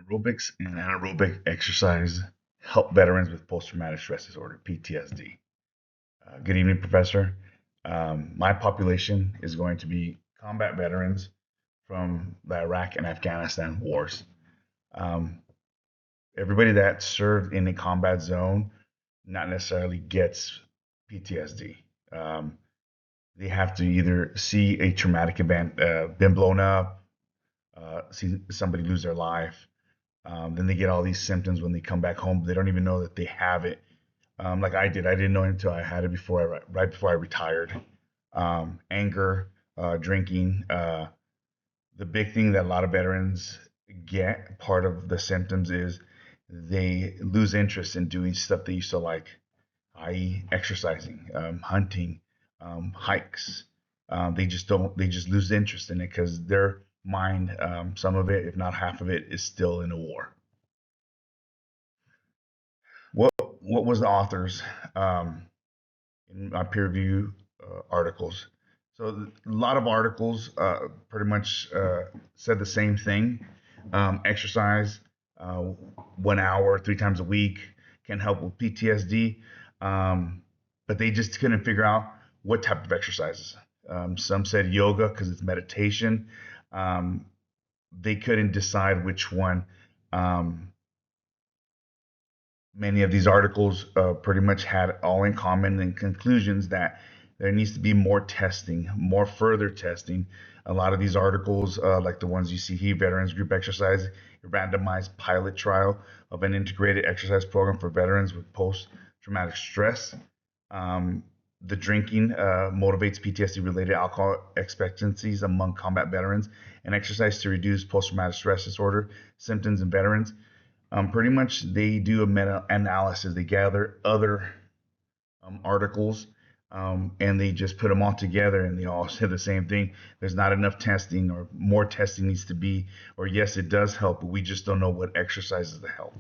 Aerobics and anaerobic exercise help veterans with post-traumatic stress disorder (PTSD). Good evening, Professor. My population is going to be combat veterans from the Iraq and Afghanistan wars. Um, Everybody that served in a combat zone not necessarily gets PTSD. Um, they have to either see a traumatic event, been blown up, see somebody lose their life. Then they get all these symptoms when they come back home. They don't even know that they have it. Like I did. I didn't know it until I had it right before I retired. Anger, drinking. The big thing that a lot of veterans get, part of the symptoms is they lose interest in doing stuff they used to like, i.e., exercising, hunting, hikes. They just don't. They just lose interest in it because their mind, some of it, if not half of it, is still in a war. What was the authors in my peer review articles? So a lot of articles pretty much said the same thing. Exercise, 1 hour, 3 times a week can help with PTSD, um, but they just couldn't figure out what type of exercises. Some said yoga because it's meditation. Um, they couldn't decide which one. Um, Many of these articles pretty much had all in common and conclusions that there needs to be more testing, more further testing. A lot of these articles, like the ones you see here, Veterans Group Exercise, a randomized pilot trial of an integrated exercise program for veterans with post-traumatic stress. Um, the drinking motivates PTSD-related alcohol expectancies among combat veterans, and exercise to reduce post-traumatic stress disorder symptoms in veterans. Pretty much, they do a meta analysis. They gather other articles and they just put them all together, and they all say the same thing. There's not enough testing, or more testing needs to be, or yes, it does help, but we just don't know what exercises to help.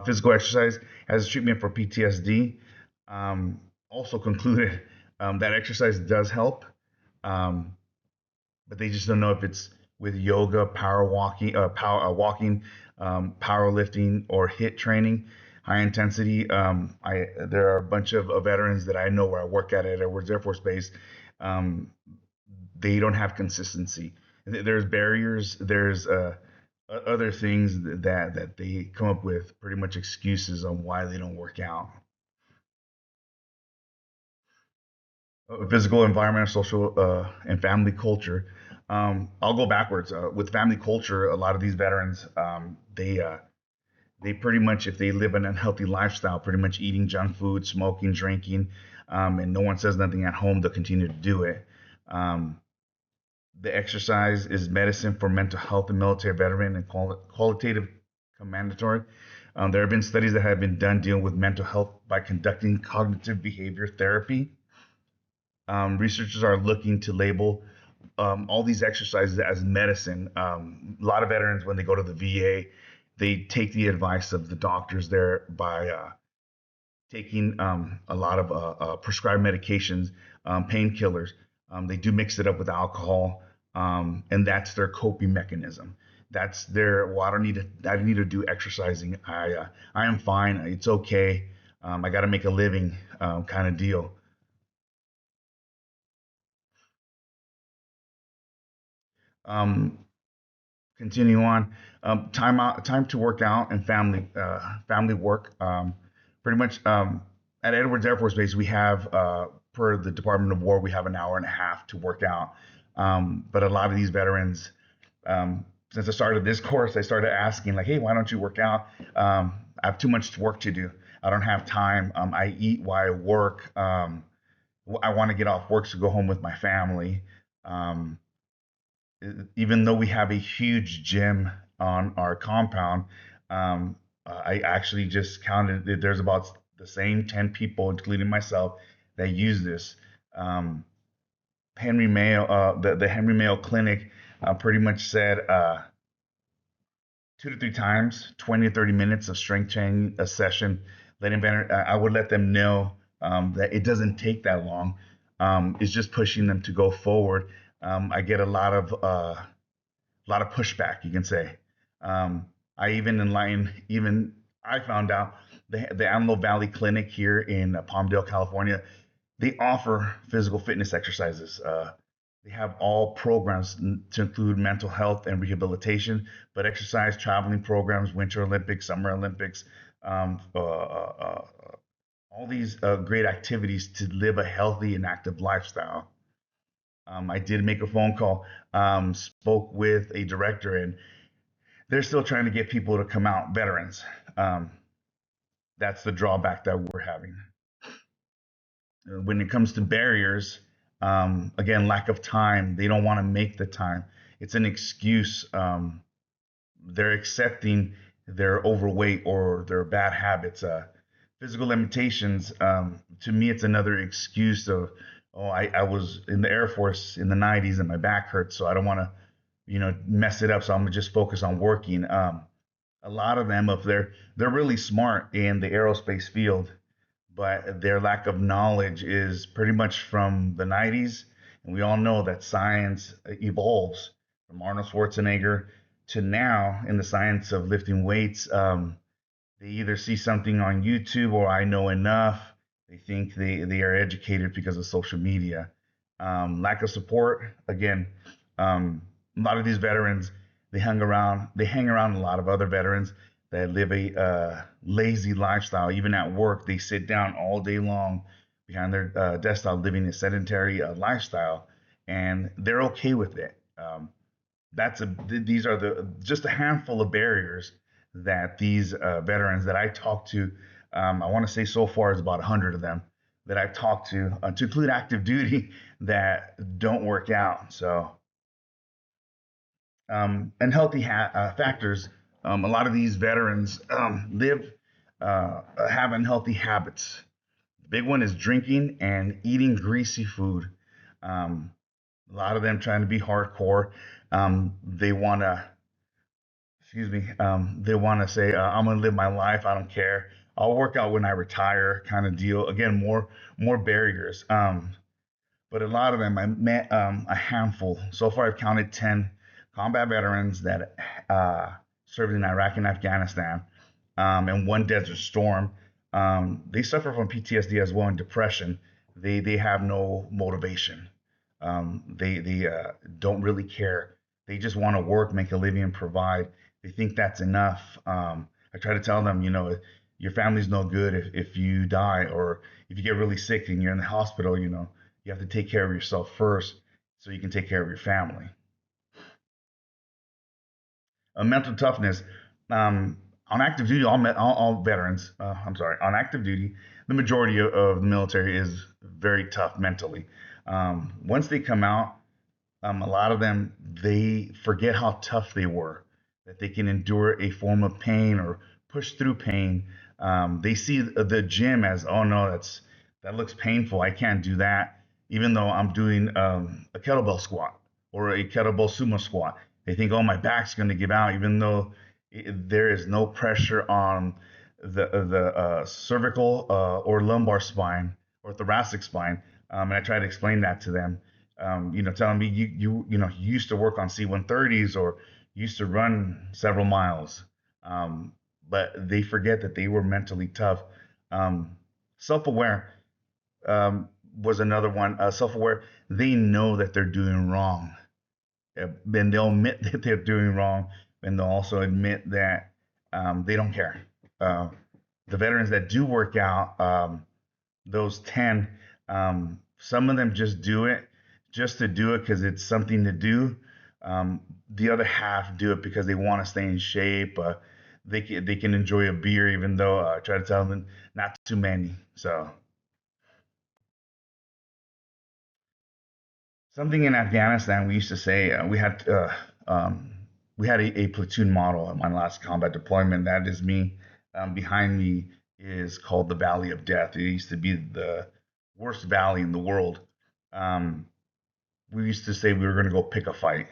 Physical exercise as a treatment for PTSD also concluded that exercise does help, um, but they just don't know if it's with yoga, power walking, walking, powerlifting, or hit training, high intensity. There are a bunch of veterans that I know where I work at Edwards Air Force Base. Um, they don't have consistency. There's barriers. There's other things that they come up with, pretty much excuses on why they don't work out. Physical, environmental, social, and family culture. I'll go backwards. With family culture, a lot of these veterans, they pretty much, if they live an unhealthy lifestyle, pretty much eating junk food, smoking, drinking, and no one says nothing at home, they'll continue to do it. Um, the exercise is medicine for mental health and military veteran and qualitative mandatory. There have been studies that have been done dealing with mental health by conducting cognitive behavior therapy. Researchers are looking to label all these exercises as medicine. A lot of veterans, when they go to the VA, they take the advice of the doctors there by taking a lot of prescribed medications, painkillers. They do mix it up with alcohol, and that's their coping mechanism. That's their, well, I don't need to do exercising. I am fine. It's okay. I got to make a living, kind of deal. Um, Continue on. Time to work out, and family work. Pretty much at Edwards Air Force Base, we have, per the Department of War, we have an hour and a half to work out. But a lot of these veterans, since I started this course, I started asking like, "Hey, why don't you work out? I have too much work to do. I don't have time. I eat while I work. I want to get off work to go home with my family." Um, Even though we have a huge gym on our compound, I actually just counted that there's about the same 10 people, including myself, that use this. Um, Henry Mayo, the Henry Mayo Clinic, pretty much said 2 to 3 times, 20 to 30 minutes of strength training a session. I would let them know that it doesn't take that long. It's just pushing them to go forward. I get a lot of a lot of pushback, you can say. Um, I even in line, even I found out the Antelope Valley Clinic here in Palmdale, California, they offer physical fitness exercises. They have all programs to include mental health and rehabilitation, but exercise, traveling programs, Winter Olympics, Summer Olympics, all these great activities to live a healthy and active lifestyle. I did make a phone call, spoke with a director, and they're still trying to get people to come out, veterans. Um, that's the drawback that we're having. When it comes to barriers, again, lack of time. They don't want to make the time. It's an excuse. They're accepting their overweight or their bad habits. Physical limitations. To me, it's another excuse of, oh, I was in the Air Force in the '90s and my back hurts, so I don't want to, mess it up. So I'm gonna just focus on working. A lot of them, if they're really smart in the aerospace field, but their lack of knowledge is pretty much from the '90s. And we all know that science evolves from Arnold Schwarzenegger to now in the science of lifting weights. They either see something on YouTube or I know enough. They think they are educated because of social media. Lack of support. Again, a lot of these veterans, they hang around a lot of other veterans that live a lazy lifestyle. Even at work, they sit down all day long behind their desktop, living a sedentary lifestyle, and they're okay with it. These are just a handful of barriers that these veterans that I talked to, I want to say so far is about 100 of them that I've talked to include active duty, that don't work out. So, unhealthy factors. A lot of these veterans have unhealthy habits. The big one is drinking and eating greasy food. Um, a lot of them trying to be hardcore. They want to, excuse me, they want to say, I'm going to live my life. I don't care. I'll work out when I retire, kind of deal. Again, more barriers. But a lot of them, I met a handful. So far, I've counted 10 combat veterans that served in Iraq and Afghanistan, and one Desert Storm. They suffer from PTSD as well and depression. They have no motivation. They don't really care. They just want to work, make a living, and provide. They think that's enough. I try to tell them, your family's no good if you die or if you get really sick and you're in the hospital. You have to take care of yourself first so you can take care of your family. Mental toughness. On active duty, all veterans, I'm sorry, on active duty, the majority of the military is very tough mentally. Once they come out, a lot of them, they forget how tough they were, that they can endure a form of pain or push through pain. They see the gym as, oh no, that looks painful. I can't do that, even though I'm doing a kettlebell squat or a kettlebell sumo squat. They think, oh, my back's going to give out, even though there is no pressure on the cervical or lumbar spine or thoracic spine. And I try to explain that to them. Telling me you used to work on C-130s or used to run several miles, but they forget that they were mentally tough. Self-aware was another one. Self-aware, they know that they're doing wrong, and they'll admit that they're doing wrong, and they'll also admit that they don't care. Uh, the veterans that do work out, those 10, some of them just do it just to do it because it's something to do. The other half do it because they want to stay in shape. They can enjoy a beer, even though I try to tell them not too many. So something in Afghanistan, we used to say we had a platoon model at my last combat deployment. That is me. Behind me is called the Valley of Death. It used to be the worst valley in the world. Um, we used to say we were going to go pick a fight.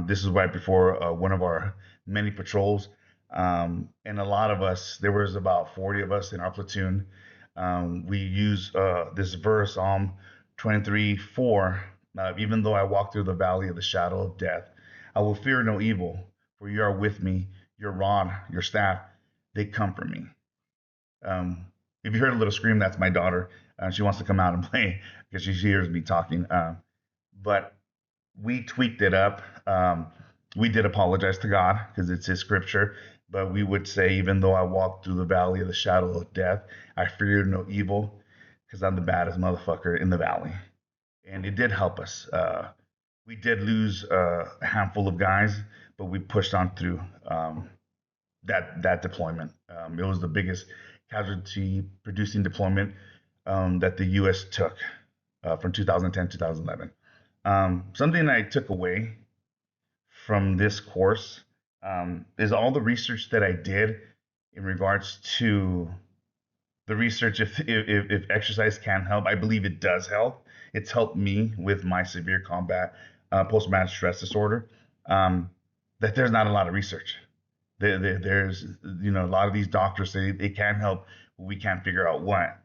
This is right before one of our many patrols. And a lot of us, there was about 40 of us in our platoon. We use this verse, Psalm 23:4. Even though I walk through the valley of the shadow of death, I will fear no evil, for you are with me. Your rod, your staff, they comfort me. Um, if you heard a little scream, that's my daughter. She wants to come out and play because she hears me talking. But we tweaked it up. We did apologize to God because it's His scripture. But we would say, even though I walk through the valley of the shadow of death, I fear no evil because I'm the baddest motherfucker in the valley. And it did help us. We did lose a handful of guys, but we pushed on through that deployment. It was the biggest casualty producing deployment that the U.S. took from 2010 to 2011. Something I took away from this course is all the research that I did in regards to the research. If exercise can help, I believe it does help. It's helped me with my severe combat post-traumatic stress disorder. Um, that there's not a lot of research. There's a lot of these doctors say it can help, but we can't figure out what.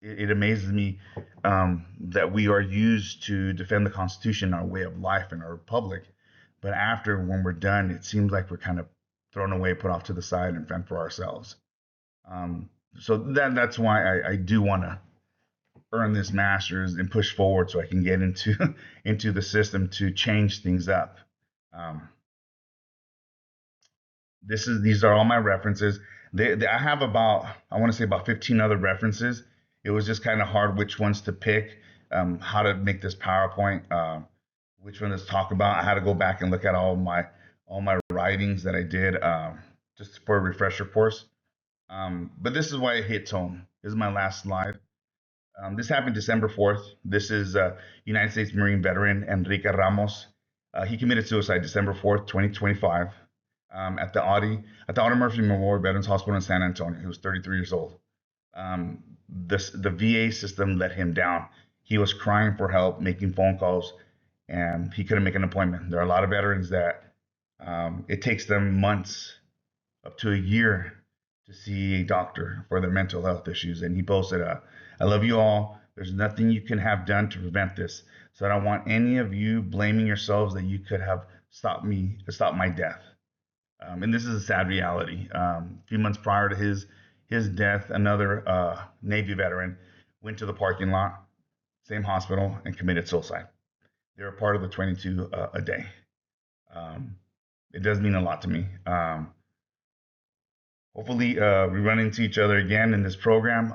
It amazes me that we are used to defend the Constitution, our way of life, and our republic. But after, when we're done, it seems like we're kind of thrown away, put off to the side, and fend for ourselves. Um, so that's why I do want to earn this master's and push forward so I can get into into the system to change things up. Um, these are all my references. I have about, I want to say, about 15 other references. It was just kind of hard which ones to pick, how to make this PowerPoint, which one to talk about. I had to go back and look at all my writings that I did, just for a refresher course. But this is why it hits home. This is my last slide. This happened December 4th. This is United States Marine veteran Enrique Ramos. He committed suicide December 4th, 2025, at the Audie Murphy Memorial Veterans Hospital in San Antonio. He was 33 years old. The VA system let him down. He was crying for help, making phone calls, and he couldn't make an appointment. There are a lot of veterans that it takes them months, up to a year, to see a doctor for their mental health issues. And he posted, I love you all. There's nothing you can have done to prevent this. So I don't want any of you blaming yourselves that you could have stopped my death. And this is a sad reality. A few months prior to his death, another Navy veteran went to the parking lot, same hospital, and committed suicide. They were part of the 22 a day. Um, it does mean a lot to me. Hopefully, we run into each other again in this program.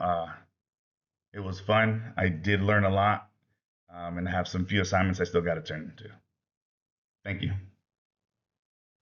It was fun. I did learn a lot, and have some few assignments I still got to turn into. Thank you.